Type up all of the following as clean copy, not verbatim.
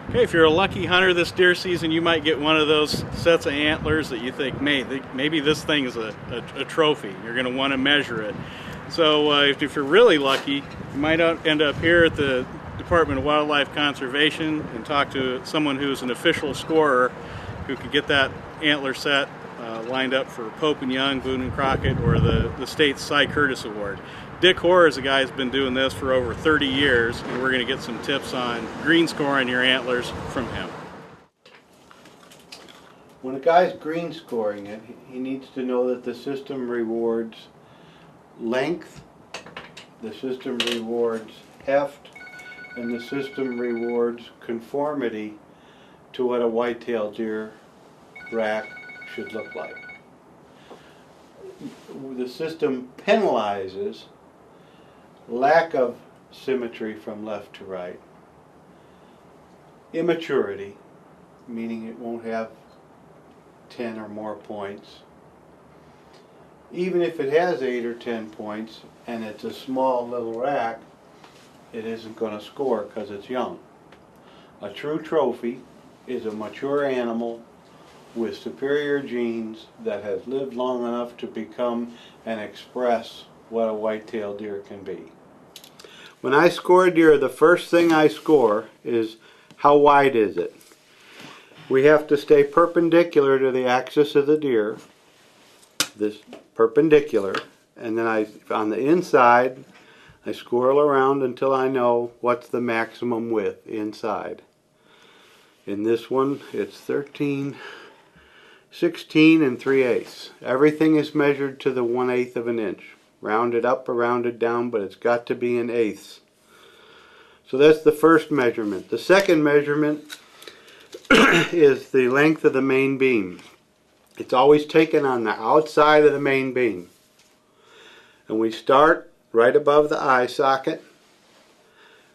Okay, if you're a lucky hunter this deer season, you might get one of those sets of antlers that you think, maybe this thing is a trophy. You're going to want to measure it. So if you're really lucky, you might end up here at the Department of Wildlife Conservation and talk to someone who's an official scorer who could get that antler set lined up for Pope and Young, Boone and Crockett, or the state's Cy Curtis Award. Dick Hoare is a guy who's been doing this for over 30 years, and we're going to get some tips on green scoring your antlers from him. When a guy's green scoring it, he needs to know that the system rewards length, the system rewards heft, and the system rewards conformity to what a white-tailed deer rack should look like. The system penalizes lack of symmetry from left to right, immaturity, meaning it won't have 10 or more points. Even if it has 8 or 10 points and it's a small little rack, it isn't going to score because it's young. A true trophy is a mature animal with superior genes that has lived long enough to become and express what a white-tailed deer can be. When I score a deer, the first thing I score is how wide is it. We have to stay perpendicular to the axis of the deer, this perpendicular, and then on the inside I squirrel around until I know what's the maximum width inside. In this one it's 13, 16 and 3/8. Everything is measured to the 1/8 of an inch. Rounded up or rounded down, but it's got to be in eighths. So that's the first measurement. The second measurement is the length of the main beam. It's always taken on the outside of the main beam. And we start right above the eye socket.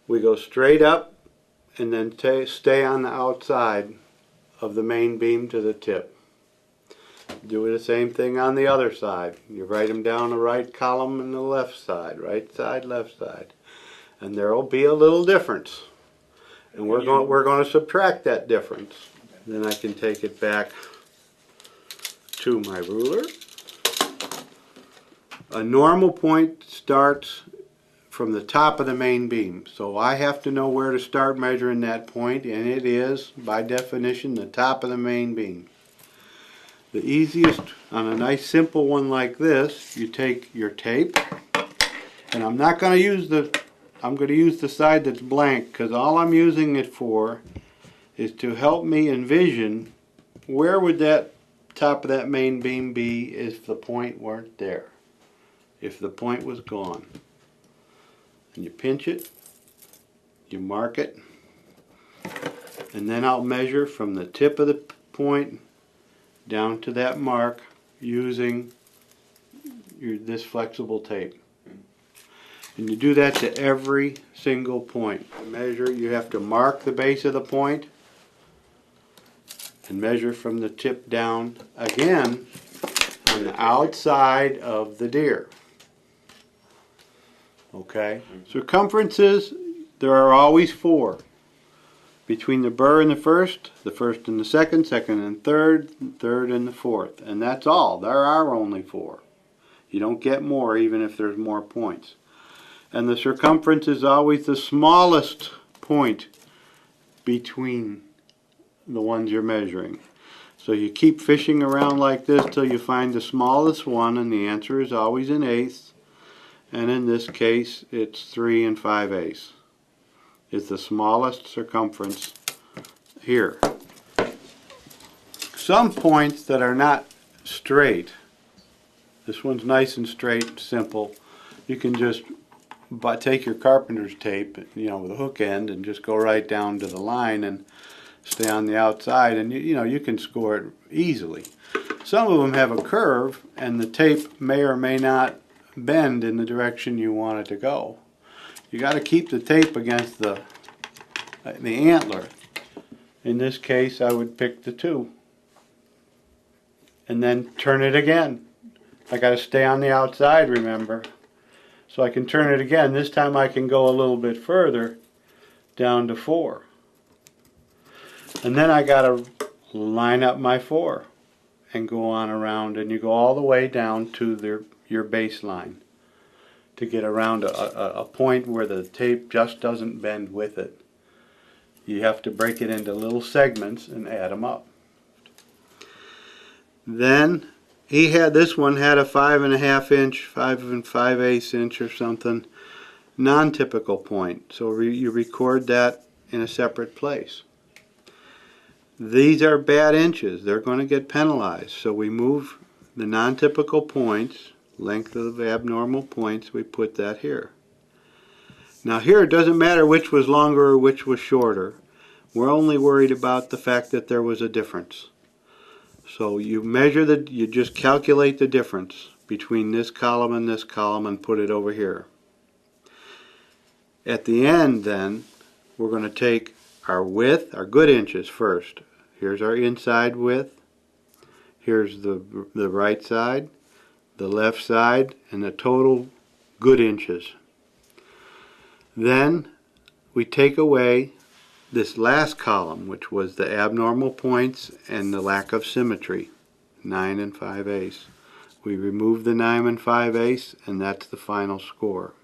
We go straight up and then stay on the outside of the main beam to the tip. Do the same thing on the other side. You write them down the right column and the left side, right side, left side, and there will be a little difference. And we're going to subtract that difference. Then I can take it back to my ruler. A normal point starts from the top of the main beam, so I have to know where to start measuring that point, and it is, by definition, the top of the main beam. The easiest, on a nice simple one like this, you take your tape, and I'm going to use the side that's blank, because all I'm using it for is to help me envision where would that top of that main beam be if the point weren't there, if the point was gone. And you pinch it, you mark it, and then I'll measure from the tip of the point down to that mark using this flexible tape. And you do that to every single point. To measure, you have to mark the base of the point and measure from the tip down again on the outside of the deer. Okay? Circumferences, there are always 4. Between the burr and the first and the second, second and third and the fourth. And that's all. There are only 4. You don't get more even if there's more points. And the circumference is always the smallest point between the ones you're measuring. So you keep fishing around like this till you find the smallest one, and the answer is always in eighths. And in this case, it's 3 5/8. Is the smallest circumference here. Some points that are not straight, this one's nice and straight, simple. You can just take your carpenter's tape, with a hook end, and just go right down to the line and stay on the outside, and you can score it easily. Some of them have a curve, and the tape may or may not bend in the direction you want it to go. You got to keep the tape against the antler. In this case, I would pick the 2. And then turn it again. I got to stay on the outside, remember. So I can turn it again. This time I can go a little bit further, down to 4. And then I got to line up my 4 and go on around, and you go all the way down to your baseline to get around a point where the tape just doesn't bend with it. You have to break it into little segments and add them up. Then this one had a 5.5 inch, 5 5/8 inch or something, non-typical point. So you record that in a separate place. These are bad inches. They're going to get penalized. So we move the non-typical points, length of abnormal points, we put that here. Now here it doesn't matter which was longer or which was shorter. We're only worried about the fact that there was a difference. So you you just calculate the difference between this column and put it over here. At the end then, we're going to take our width, our good inches first. Here's our inside width. Here's the right side, the left side, and the total good inches. Then we take away this last column, which was the abnormal points and the lack of symmetry, 9 5/8. We remove the 9 5/8, and that's the final score.